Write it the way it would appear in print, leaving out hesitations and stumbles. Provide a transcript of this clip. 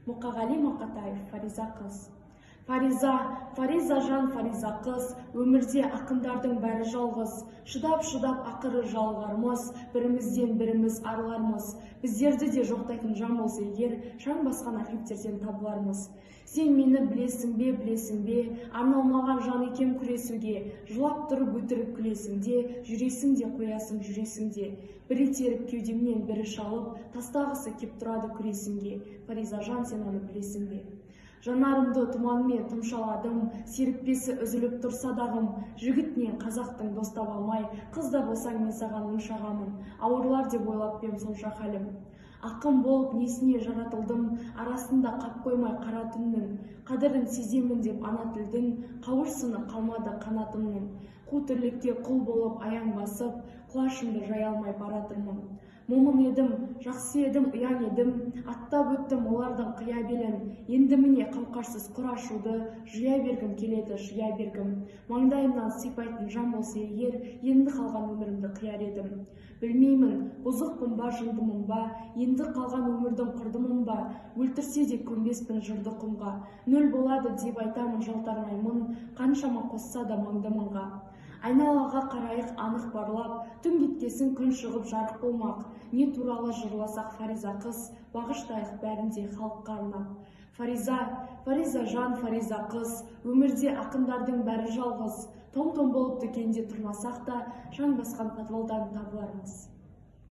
Мұқағали Мақатаев, Фариза қыз. Фариза жан, Фариза қыз, өмірде ақындардың бәрі жалғыз. Шыдап ақыры жалғармыз, бірімізден біріміз арылармыз. Біздерді де жоқтайтын жан болса егер, шаң басқан архивтерден табылармыз. Сен мені білесің бе, арналмаған жан екем күресуге. Жылап тұрып өтіріп күлесің де, жүресің де қоясың жүресің де. Бірі теріп кеудемнен бірі шалып, тастағысы кеп тұрады күресімге. Фариза жан, сен оны білесің бе? Жанарымды тұманмен тұмшаладым, серіппесі үзіліп тұрса дағым. Жігітнен қазақтың дос таба алмай, қыз да болсаң мен саған мұңшағамын. Ауырлар деп ойлап пем сонша халім. Ақын болып несіне жаратылдым, арасында қап қоймай қара түннің. Қадірін сеземін деп ана тілдің, қауырсыны қалмады қанатымның. Қу тірлікке құл болып аяң басып, құлашымды жая алмай баратырмын. Момын едім, жақсы едім, ұян едім, аттап өттім олардың қия белін. Енді міне қауқарсыз құр ашуды, жия бергім келеді, жия бергім. Маңдайымнан сипайтын жан болса егер, енді қалған өмірімді қияр едім. Білмеймін, бұзықпын ба, жындымын ба, енді қалған өмірдің құрдымын ба, өлтірсе де көнбеспін жырды құмға. Нөл болады деп айтамын жалтармаймын, қаншама қосса да маңдымынға. Айналаға қарайық анық барлап, түн кеткесін күн шығып жарық болмақ. Не туралы жырласақ Фариза қыз, бағыштайық бәрінде халыққа арнап. Фариза жан, Фариза қыз, өмірде ақындардың бәрі жалғыз. Том болып дүкенде тұрмасақ та, шаң басқан подвалдан табылармыз.